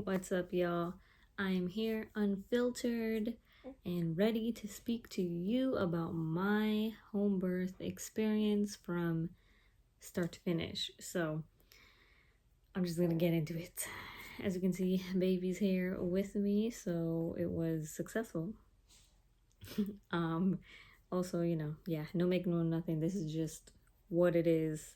What's up, y'all? I am here unfiltered and ready to speak to you about my home birth experience from start to finish. So I'm just gonna get into it. As you can see, baby's here with me, so it was successful. Also, no make no nothing. This is just what it is.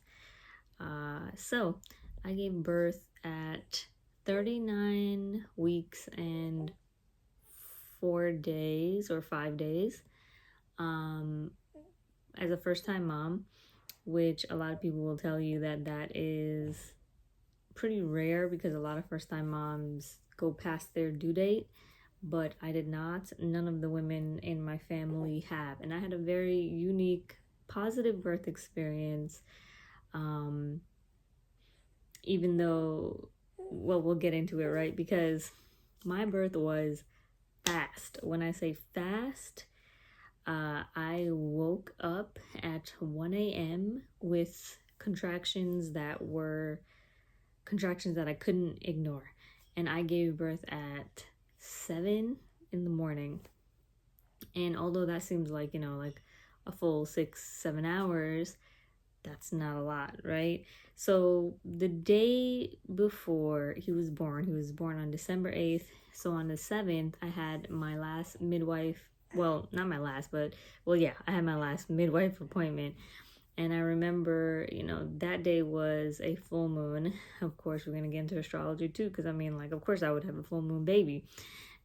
So I gave birth at 39 weeks and 4 days or 5 days as a first-time mom, which a lot of people will tell you that is pretty rare because a lot of first-time moms go past their due date, but I did not. None of the women in my family have, and I had a very unique positive birth experience. Even though, well, we'll get into it, right? Because my birth was fast. When I say fast, I woke up at 1 a.m. with contractions that I couldn't ignore. And I gave birth at 7 in the morning. And although that seems like, like a full 6-7 hours, that's not a lot, right? So the day before he was born on December 8th. So on the 7th, I had my last midwife. Well, not my last, but I had my last midwife appointment. And I remember, that day was a full moon. Of course, we're going to get into astrology too, because of course I would have a full moon baby.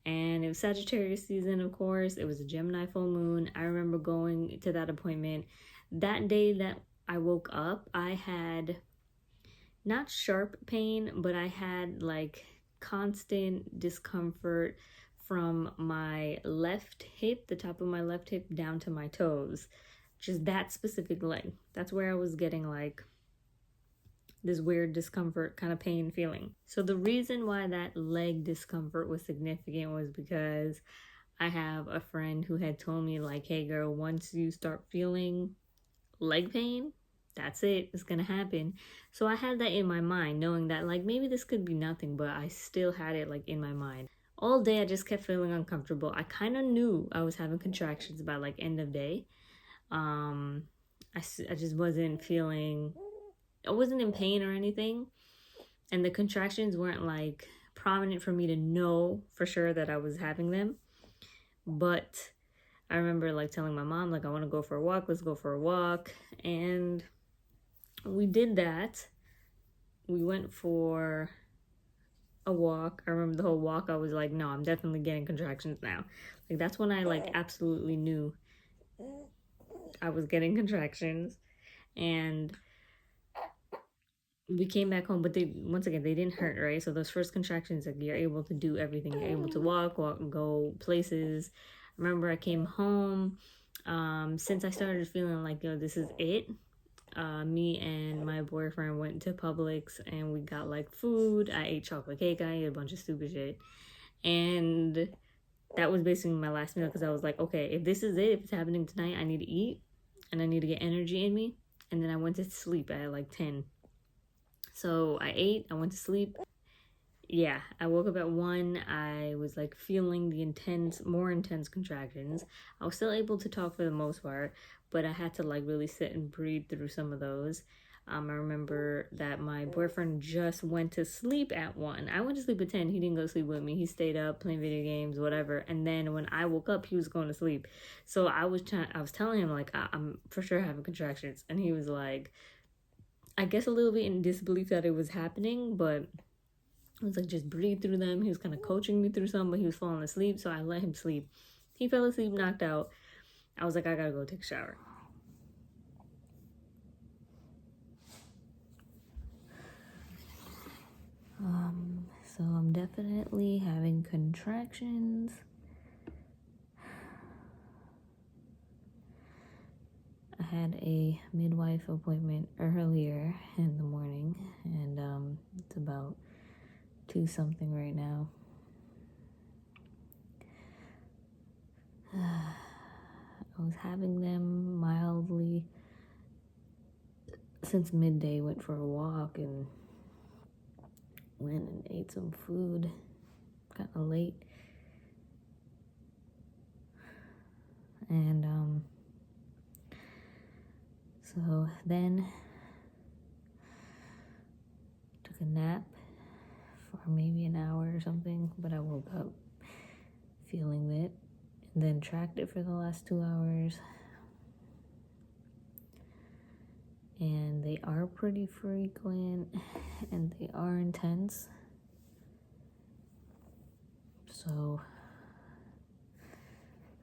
And it was Sagittarius season, of course. It was a Gemini full moon. I remember going to that appointment. That day that I woke up, I had not sharp pain, but I had like constant discomfort from my left hip, the top of my left hip, down to my toes. Just that specific leg. That's where I was getting like this weird discomfort kind of pain feeling. So the reason why that leg discomfort was significant was because I have a friend who had told me like, hey girl, once you start feeling leg pain, that's it, it's gonna happen. So I had that in my mind, knowing that like maybe this could be nothing, but I still had it like in my mind. All day I just kept feeling uncomfortable. I kind of knew I was having contractions by like end of day. I just wasn't feeling, I wasn't in pain or anything, and the contractions weren't like prominent for me to know for sure that I was having them. But I remember like telling my mom like, I want to go for a walk, let's go for a walk. And we did that. We went for a walk. I remember the whole walk I was like, no, I'm definitely getting contractions now. Like that's when I like absolutely knew I was getting contractions. And we came back home, but they didn't hurt, right? So those first contractions, like you're able to do everything. You're able to walk and go places. I remember I came home. Since I started feeling like, this is it, me and my boyfriend went to Publix and we got like food. I ate chocolate cake. I ate a bunch of stupid shit. And that was basically my last meal because I was like, okay, if this is it, if it's happening tonight, I need to eat and I need to get energy in me. And then I went to sleep at like 10. So I ate, I went to sleep. Yeah, I woke up at 1. I was like feeling the more intense contractions. I was still able to talk for the most part, but I had to like really sit and breathe through some of those. I remember that my boyfriend just went to sleep at 1. I went to sleep at 10. He didn't go to sleep with me. He stayed up playing video games, whatever. And then when I woke up, he was going to sleep. So I was telling him like, I'm for sure having contractions. And he was like, I guess a little bit in disbelief that it was happening, but I was like, just breathe through them. He was kind of coaching me through some, but he was falling asleep, so I let him sleep. He fell asleep, knocked out. I was like, I gotta go take a shower. So I'm definitely having contractions. I had a midwife appointment earlier in the morning, and it's about 2 something right now. I was having them mildly since midday. Went for a walk and went and ate some food. kind of late. And so then took a nap for maybe an hour or something, but I woke up feeling it, and then tracked it for the last 2 hours. And they are pretty frequent and they are intense. So,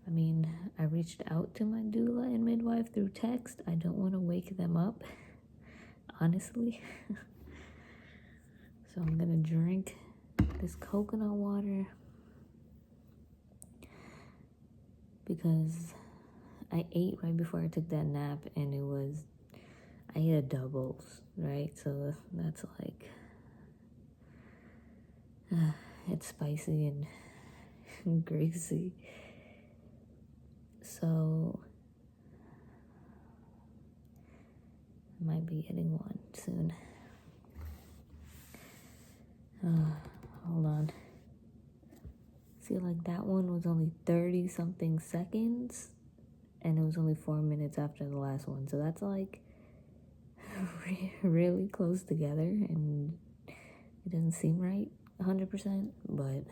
I mean, I reached out to my doula and midwife through text. I don't want to wake them up, honestly. So I'm gonna drink this coconut water because I ate right before I took that nap, and I ate a doubles, right? So that's like, it's spicy and greasy. So I might be getting one soon. Hold on. See, like that one was only 30 something seconds, and it was only 4 minutes after the last one. So that's like really close together, and it doesn't seem right 100%, but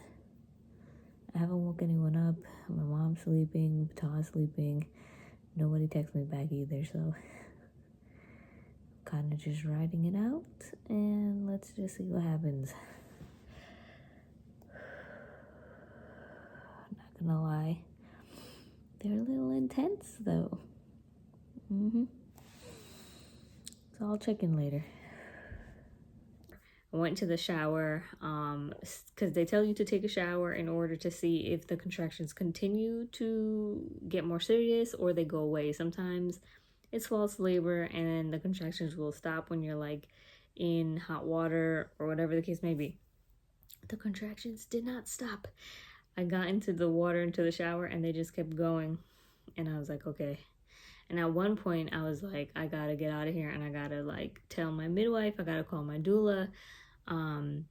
I haven't woke anyone up. My mom's sleeping, Ta's sleeping. Nobody texts me back either, so kind of just riding it out, and let's just see what happens. Not gonna lie, they're a little intense though. So I'll check in later. I went to the shower because they tell you to take a shower in order to see if the contractions continue to get more serious or they go away. Sometimes it's false labor and then the contractions will stop when you're like in hot water or whatever the case may be. The contractions did not stop. I got into the water, into the shower, and they just kept going. And I was like, okay. And at one point I was like, I gotta get out of here, and I gotta like tell my midwife, I gotta call my doula. And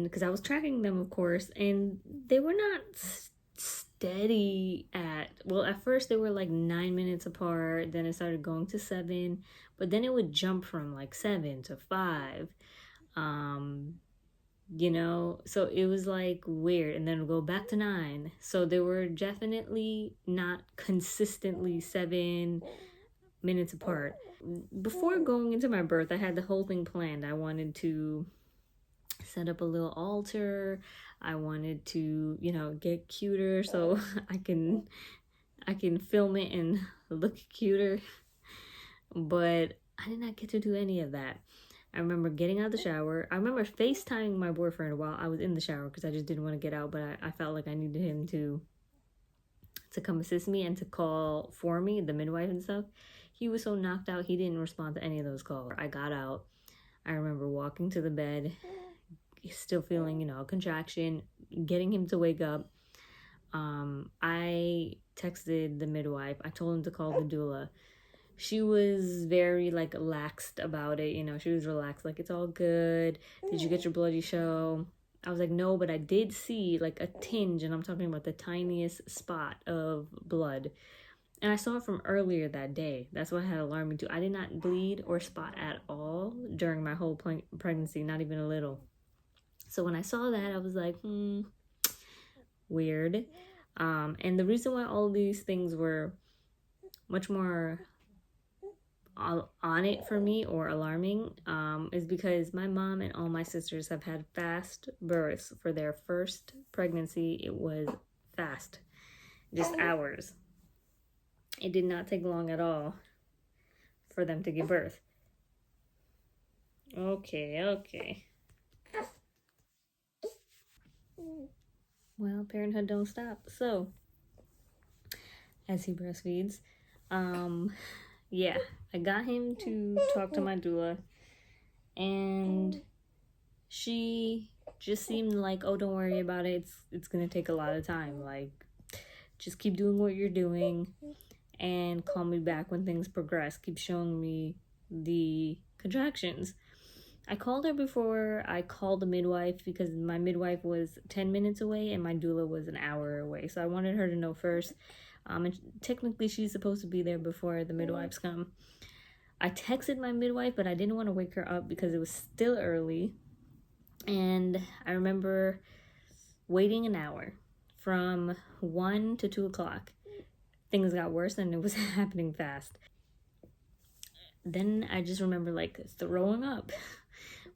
because I was tracking them, of course, and they were not steady at first they were like 9 minutes apart, then it started going to 7, but then it would jump from like 7 to 5, so it was like weird, and then it would go back to 9. So they were definitely not consistently 7 minutes apart. Before going into my birth, I had the whole thing planned. I wanted to set up a little altar. I wanted to, get cuter so I can film it and look cuter. But I did not get to do any of that. I remember getting out of the shower. I remember FaceTiming my boyfriend while I was in the shower because I just didn't want to get out, but I felt like I needed him to come assist me and to call for me, the midwife and stuff. He was so knocked out, he didn't respond to any of those calls. I got out. I remember walking to the bed, still feeling, a contraction, getting him to wake up. I texted the midwife. I told him to call the doula. She was very like laxed about it. She was relaxed, like, it's all good. Did you get your bloody show? I was like, no, but I did see like a tinge, and I'm talking about the tiniest spot of blood. And I saw it from earlier that day. That's what had alarmed me too. I did not bleed or spot at all during my whole pregnancy, not even a little. So when I saw that, I was like, weird. And the reason why all these things were much more on it for me or alarming is because my mom and all my sisters have had fast births. For their first pregnancy, it was fast, just hours. It did not take long at all for them to give birth. Okay. Well, parenthood don't stop. So, as he breastfeeds, yeah, I got him to talk to my doula, and she just seemed like, oh, don't worry about it. It's gonna take a lot of time. Like, just keep doing what you're doing, and call me back when things progress. Keep showing me the contractions. I called her before I called the midwife because my midwife was 10 minutes away and my doula was an hour away. So I wanted her to know first. And technically she's supposed to be there before the midwives come. I texted my midwife, but I didn't want to wake her up because it was still early. And I remember waiting an hour from 1 to 2 o'clock. Things got worse and it was happening fast. Then I just remember like throwing up.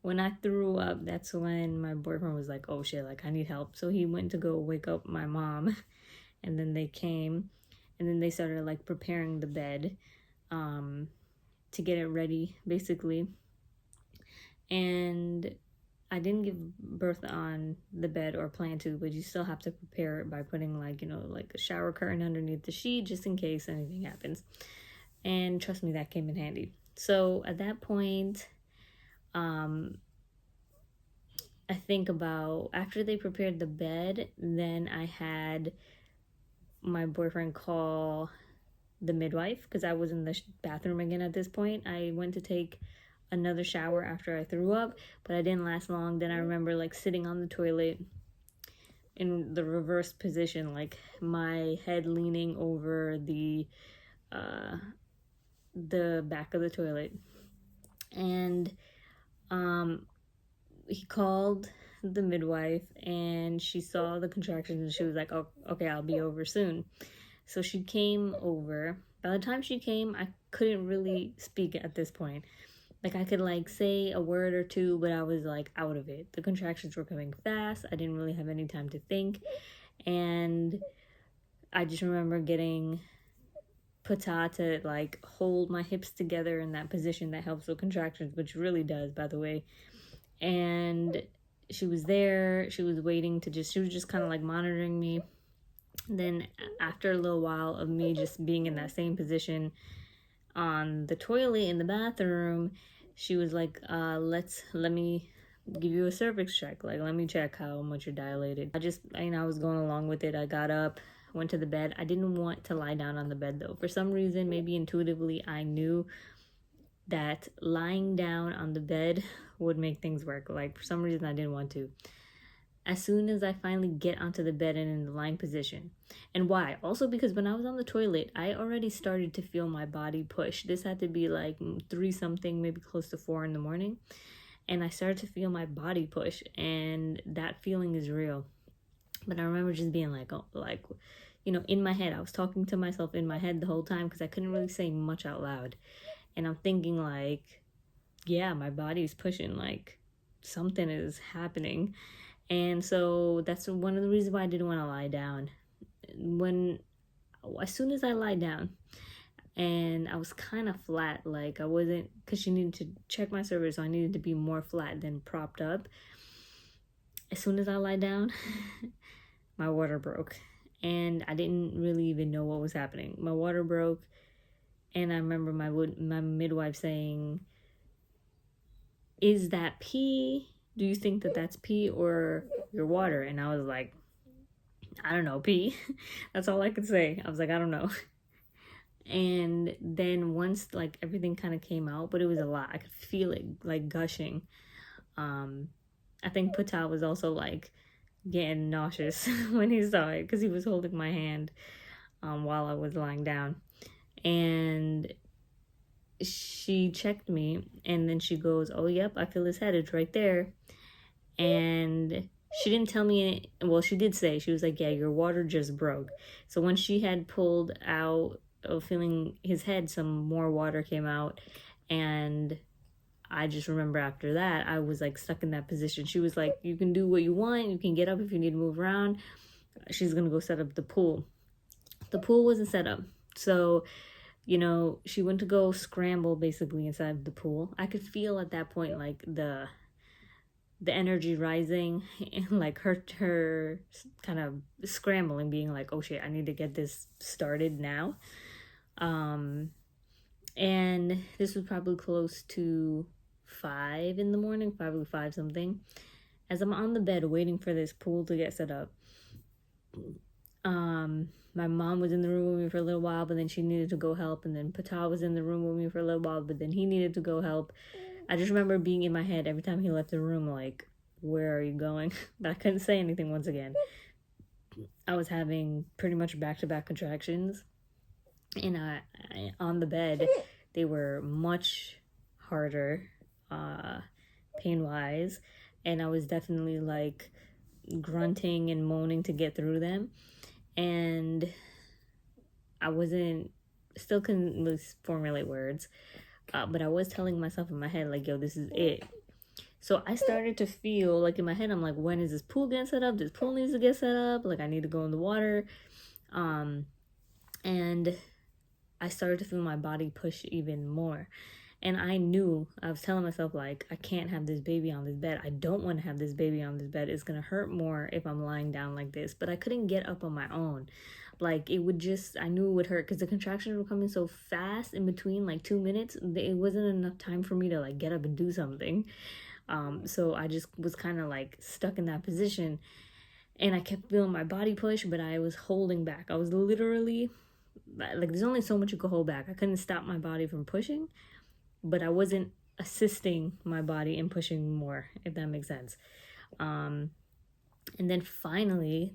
When I threw up, that's when my boyfriend was like, oh shit, like I need help. So he went to go wake up my mom, and then they came, and then they started like preparing the bed to get it ready, basically. And I didn't give birth on the bed or plan to, but you still have to prepare it by putting like, you know, like a shower curtain underneath the sheet just in case anything happens. And trust me, that came in handy. So at that point, I think about after they prepared the bed, then I had my boyfriend call the midwife because I was in the bathroom again at this point. I went to take another shower after I threw up, but I didn't last long. Then I remember like sitting on the toilet in the reverse position, like my head leaning over the back of the toilet. And he called the midwife and she saw the contractions and she was like, oh, okay, I'll be over soon. So she came over. By the time she came, I couldn't really speak at this point. Like I could like say a word or two, but I was like out of it. The contractions were coming fast. I didn't really have any time to think. And I just remember getting Pata to like hold my hips together in that position that helps with contractions, which really does, by the way. And she was there. She was waiting to she was just kind of like monitoring me. Then after a little while of me just being in that same position on the toilet in the bathroom, she was like, let me give you a cervix check. Like, let me check how much you're dilated. I was going along with it. I got up, went to the bed. I didn't want to lie down on the bed though. For some reason, maybe intuitively, I knew that lying down on the bed would make things work. Like for some reason I didn't want to. As soon as I finally get onto the bed and in the lying position. And why? Also because when I was on the toilet, I already started to feel my body push. This had to be like 3 something, maybe close to 4 in the morning. And I started to feel my body push, and that feeling is real. But I remember just being like, oh, like, you know, in my head, I was talking to myself in my head the whole time because I couldn't really say much out loud. And I'm thinking like, yeah, my body's pushing, like something is happening. And so that's one of the reasons why I didn't want to lie down. As soon as I lie down, and I was kind of flat, like I wasn't, because she needed to check my cervix, so I needed to be more flat than propped up. As soon as I lie down, my water broke. And I didn't really even know what was happening. My water broke. And I remember my midwife saying, is that pee? Do you think that that's pee or your water? And I was like, I don't know, pee. That's all I could say. I was like, I don't know. And then once like everything kind of came out, but it was a lot. I could feel it like gushing. I think Patal was also like getting nauseous when he saw it because he was holding my hand while I was lying down. And she checked me and then she goes, oh, yep, I feel his head. It's right there. And she didn't tell me, well, she did say, she was like, yeah, your water just broke. So when she had pulled out, feeling his head, some more water came out. And I just remember after that, I was like stuck in that position. She was like, you can do what you want. You can get up if you need to move around. She's going to go set up the pool. The pool wasn't set up. So, you know, she went to go scramble basically inside the pool. I could feel at that point like the energy rising and like her kind of scrambling, being like, oh shit, I need to get this started now. And this was probably close to 5 in the morning, probably 5 something. As I'm on the bed waiting for this pool to get set up, my mom was in the room with me for a little while, but then she needed to go help. And then Patal was in the room with me for a little while, but then he needed to go help. I just remember being in my head every time he left the room, like, where are you going? But I couldn't say anything once again. I was having pretty much back-to-back contractions, and I on the bed, they were much harder, pain-wise, and I was definitely like grunting and moaning to get through them, and I still couldn't really formulate words, but I was telling myself in my head, like, yo, this is it. So I started to feel like in my head, I'm like, when is this pool getting set up? This pool needs to get set up. Like, I need to go in the water. And I started to feel my body push even more. And I was telling myself, like, I can't have this baby on this bed. I don't want to have this baby on this bed. It's going to hurt more if I'm lying down like this. But I couldn't get up on my own. Like, I knew it would hurt because the contractions were coming so fast in between, like 2 minutes. It wasn't enough time for me to, like, get up and do something. So I just was kind of, like, stuck in that position. And I kept feeling my body push, but I was holding back. I was literally, like, there's only so much you could hold back. I couldn't stop my body from pushing, but I wasn't assisting my body in pushing more, if that makes sense. And then finally,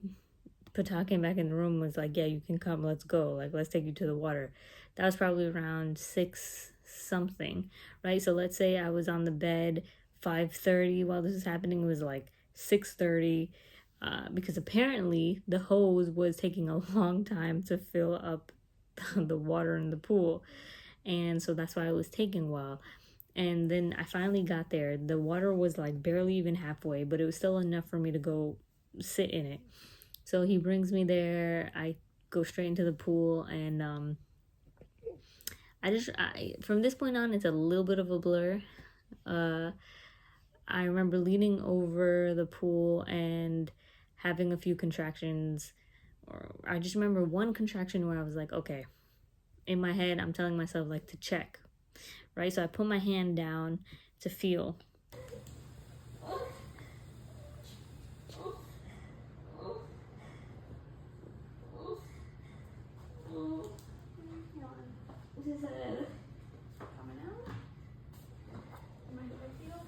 Pata came back in the room and was like, yeah, you can come, let's go. Like, let's take you to the water. That was probably around 6 something, right? So let's say I was on the bed 5:30 while this was happening. It was like 6:30, because apparently the hose was taking a long time to fill up the water in the pool. And so that's why it was taking a while. And then I finally got there. The water was like barely even halfway, but it was still enough for me to go sit in it. So he brings me there. I go straight into the pool, and from this point on, it's a little bit of a blur. I remember leaning over the pool and having a few contractions. Or I just remember one contraction where I was like, okay, in my head, I'm telling myself, like, to check, right? So I put my hand down to feel. Is it coming out? Am I gonna feel?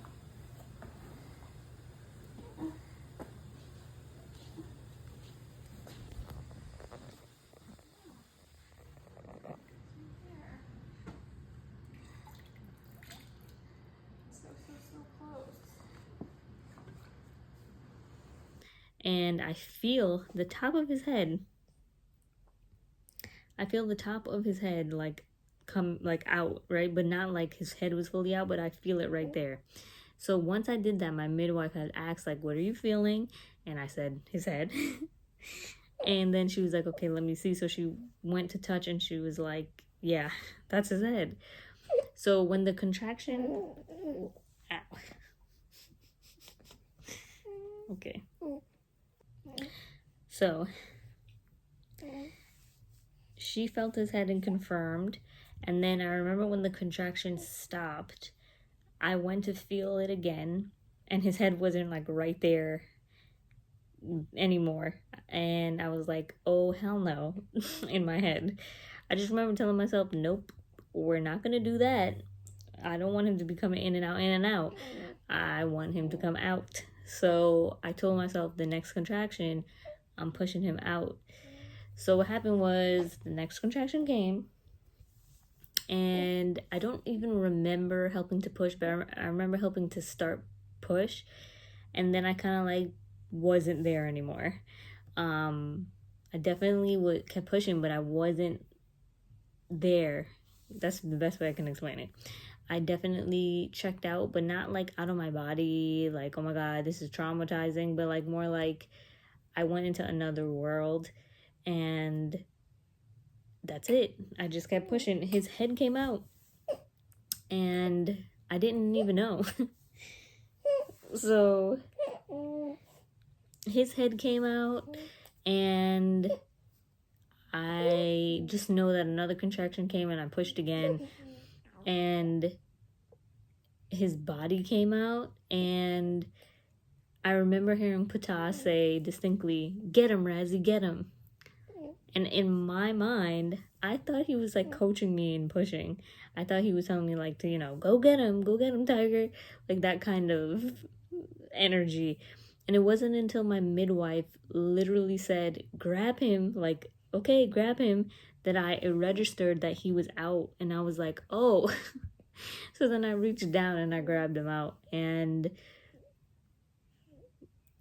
So close. And I feel the top of his head. I feel the top of his head like come like out, right? But not like his head was fully out, but I feel it right there. So once I did that, my midwife had asked, like, what are you feeling? And I said, his head. And then she was like, okay, let me see. So she went to touch and she was like, yeah, that's his head. So when the contraction, ow. Okay. So she felt his head and confirmed. And then I remember when the contraction stopped, I went to feel it again, and his head wasn't like right there anymore. And I was like, oh, hell no, in my head. I just remember telling myself, nope, we're not going to do that. I don't want him to be coming in and out, in and out. I want him to come out. So I told myself the next contraction, I'm pushing him out. So what happened was the next contraction came, and I don't even remember helping to push, but I remember helping to start push, and then I kind of like wasn't there anymore. I definitely kept pushing, but I wasn't there. That's the best way I can explain it. I definitely checked out, but not like out of my body, like, oh my God, this is traumatizing, but like more like I went into another world, and that's it. I just kept pushing. His head came out, and I didn't even know. So his head came out, and I just know that another contraction came, and I pushed again, and his body came out, and I remember hearing Pata say distinctly, get him, Razy, get him. And in my mind, I thought he was like coaching me and pushing. I thought he was telling me like to, go get him, Tiger. Like that kind of energy. And it wasn't until my midwife literally said, grab him, like, okay, grab him, that I registered that he was out. And I was like, oh. So then I reached down and I grabbed him out. And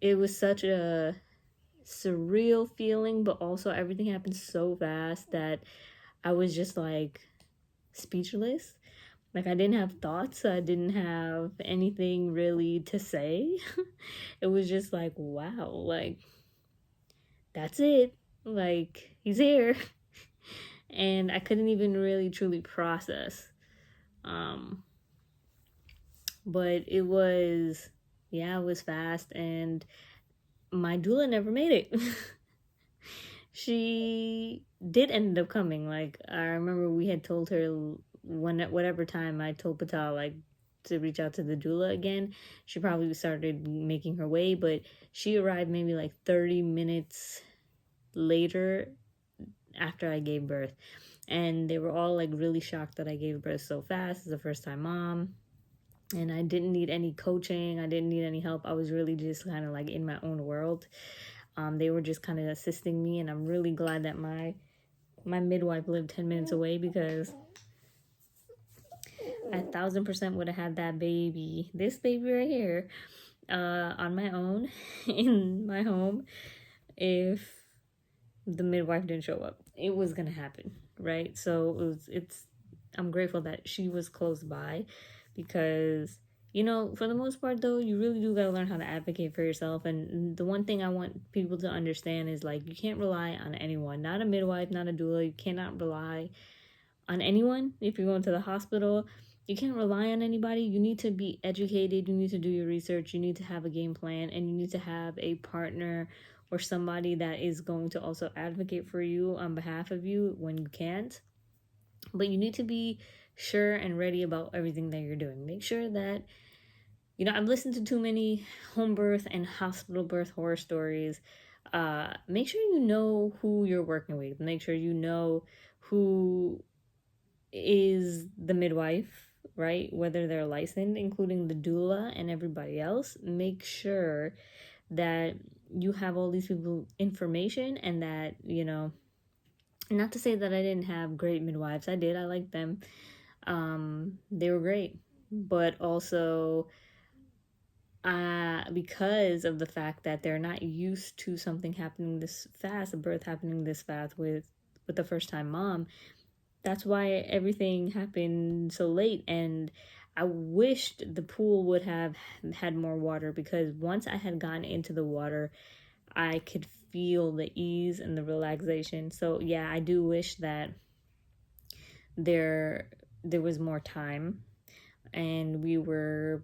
it was such a surreal feeling, but also everything happened so fast that I was just like speechless. Like I didn't have thoughts, I didn't have anything really to say. It was just like, wow, like that's it. Like he's here. And I couldn't even really truly process. Um but it was, yeah, it was fast, and my doula never made it. She did end up coming. Like I remember we had told her whatever time I told Patal like to reach out to the doula again, she probably started making her way, but she arrived maybe like 30 minutes later after I gave birth. And they were all like really shocked that I gave birth so fast as a first time mom. And I didn't need any coaching, I didn't need any help. I was really just kind of like in my own world. They were just kind of assisting me, and I'm really glad that my midwife lived 10 minutes away, because I 1,000% would have had that baby, this baby right here, on my own in my home if the midwife didn't show up. It was gonna happen, right? So I'm grateful that she was close by, because for the most part though, you really do gotta learn how to advocate for yourself. And the one thing I want people to understand is like, you can't rely on anyone, not a midwife, not a doula. You cannot rely on anyone. If you're going to the hospital, you can't rely on anybody. You need to be educated, you need to do your research, you need to have a game plan, and you need to have a partner or somebody that is going to also advocate for you on behalf of you when you can't. But you need to be sure and ready about everything that you're doing. Make sure that, I've listened to too many home birth and hospital birth horror stories. Make sure you know who you're working with. Make sure you know who is the midwife, right? Whether they're licensed, including the doula and everybody else. Make sure that you have all these people information, and that, not to say that I didn't have great midwives. I did. I liked them. They were great. But also, because of the fact that they're not used to something happening this fast, a birth happening this fast with the first time mom, that's why everything happened so late. And I wished the pool would have had more water, because once I had gotten into the water, I could feel the ease and the relaxation. So yeah, I do wish that there was more time, and we were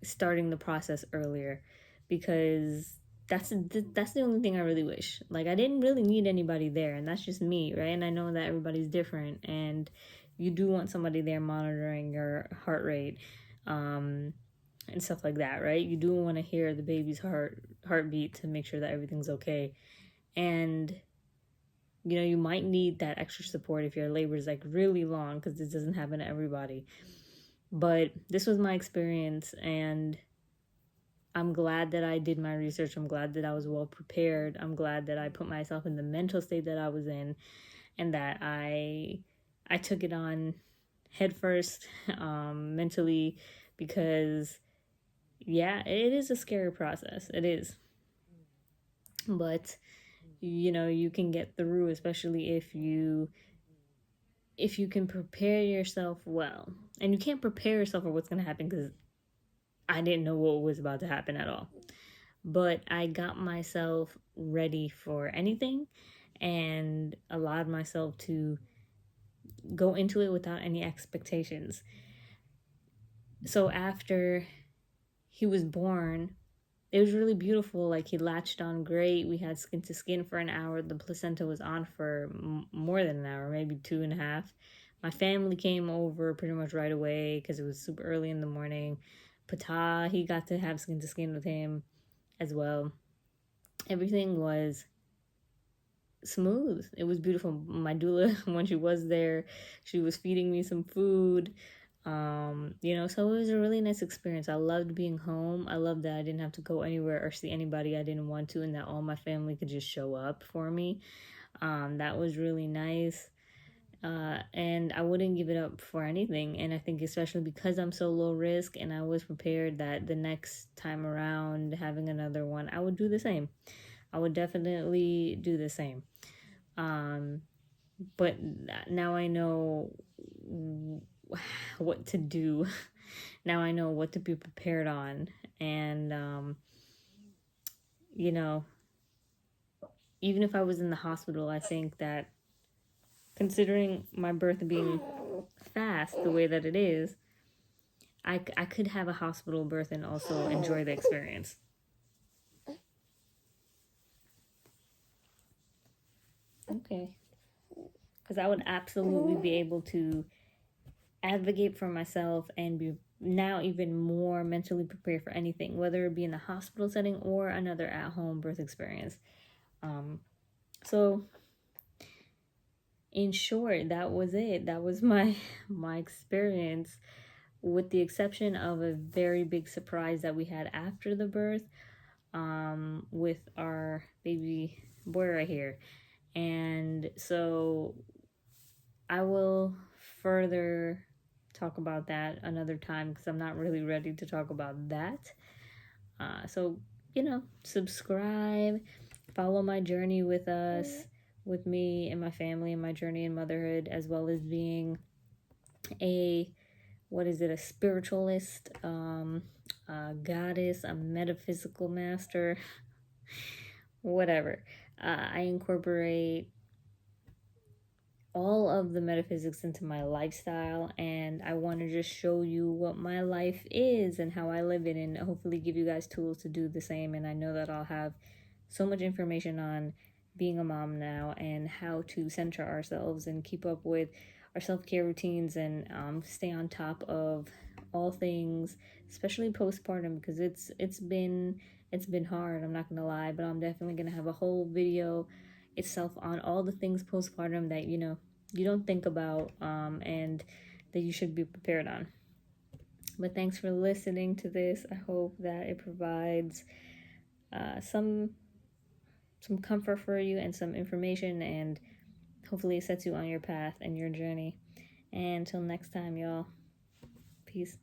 starting the process earlier, because that's the only thing I really wish. Like I didn't really need anybody there, and that's just me, right? And I know that everybody's different, and you do want somebody there monitoring your heart rate, and stuff like that, right? You do want to hear the baby's heartbeat to make sure that everything's okay. And you might need that extra support if your labor is like really long, because this doesn't happen to everybody. But this was my experience, and I'm glad that I did my research. I'm glad that I was well prepared. I'm glad that I put myself in the mental state that I was in, and that I took it on head first, mentally, because yeah, it is a scary process. It is. But you can get through, especially if you can prepare yourself well. And you can't prepare yourself for what's going to happen, because I didn't know what was about to happen at all. But I got myself ready for anything, and allowed myself to go into it without any expectations. So after he was born, it was really beautiful. Like he latched on great. We had skin to skin for an hour. The placenta was on for more than an hour, maybe 2.5. My family came over pretty much right away, because it was super early in the morning. Pata, he got to have skin to skin with him as well. Everything was smooth. It was beautiful. My doula, when she was there, she was feeding me some food. So it was a really nice experience. I loved being home. I loved that I didn't have to go anywhere or see anybody I didn't want to, and that all my family could just show up for me. That was really nice. And I wouldn't give it up for anything. And I think especially because I'm so low risk and I was prepared that the next time around having another one, I would do the same. I would definitely do the same. But now I know what to do. Now I know what to be prepared on. And, even if I was in the hospital, I think that considering my birth being fast the way that it is, I could have a hospital birth and also enjoy the experience. Okay. Because I would absolutely be able to advocate for myself and be now even more mentally prepared for anything, whether it be in a hospital setting or another at-home birth experience. So in short, that was it. That was my experience, with the exception of a very big surprise that we had after the birth, with our baby boy right here. And so I will further talk about that another time because I'm not really ready to talk about that. So, subscribe, follow my journey with us, with me and my family, and my journey in motherhood, as well as being a spiritualist, a goddess, a metaphysical master, whatever. I incorporate all of the metaphysics into my lifestyle, and I want to just show you what my life is and how I live it, and hopefully give you guys tools to do the same. And I know that I'll have so much information on being a mom now and how to center ourselves and keep up with our self-care routines, and stay on top of all things, especially postpartum, because it's been hard, I'm not gonna lie. But I'm definitely gonna have a whole video itself on all the things postpartum that you don't think about, and that you should be prepared on. But thanks for listening to this. I hope that it provides some comfort for you and some information, and hopefully it sets you on your path and your journey. And until next time, y'all, peace.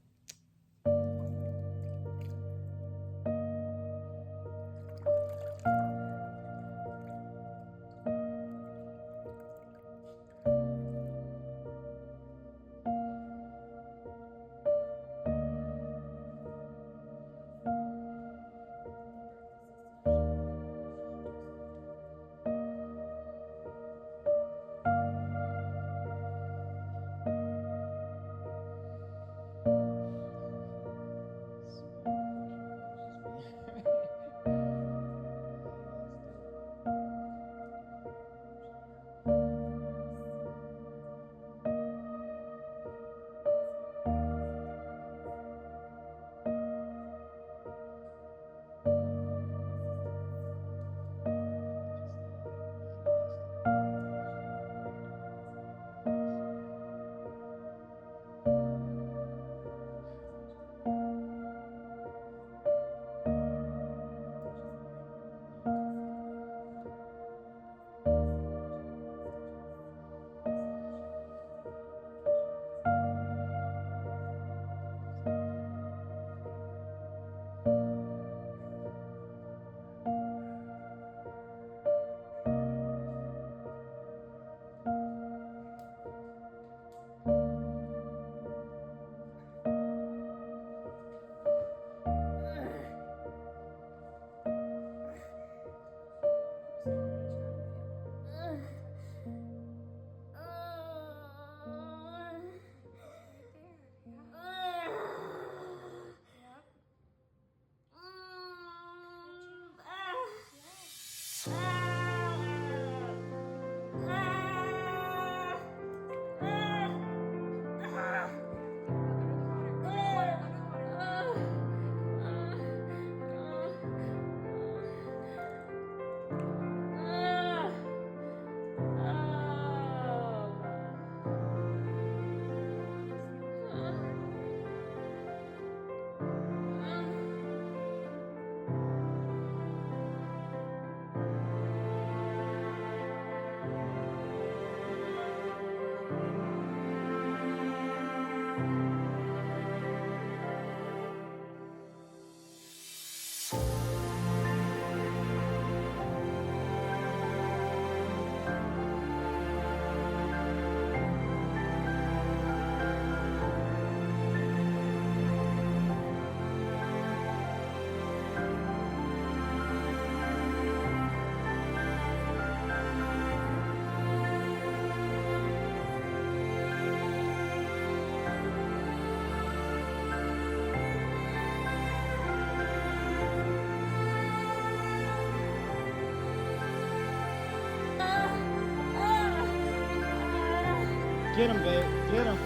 Get him, babe. Get him.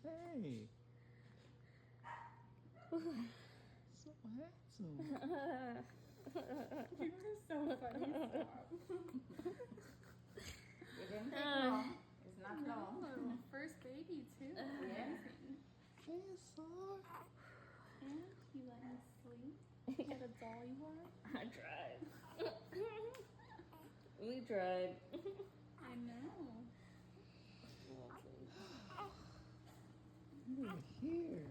Hey. So handsome. You are so funny. Stop. It didn't take long. It's not long. No, first baby too. Amazing. Hey, son. And you let me sleep. What a doll you are. I tried. We tried. I know. You're here.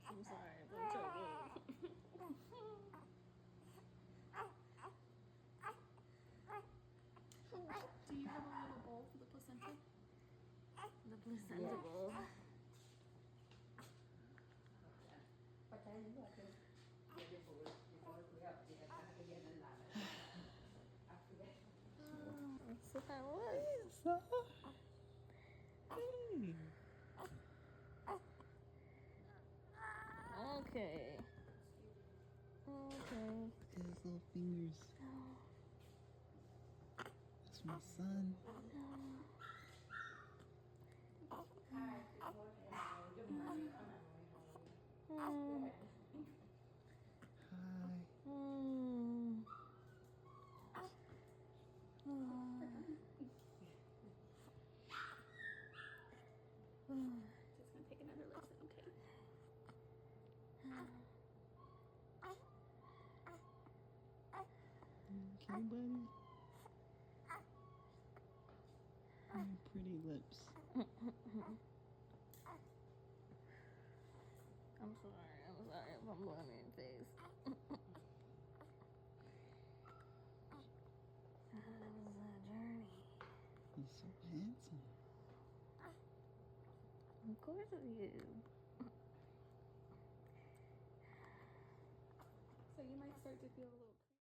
I'm sorry, I'm choking. Do you have a little bowl for the placenta? The placenta bowl. So that was. Son. Hey. Okay. Okay. Look at his little fingers. That's my son. Hi. Just gonna take another listen, okay? Okay, buddy. Your pretty lips. I'm sorry if I'm blowing in your face. He's so handsome. Of course he is. So you might start to feel a little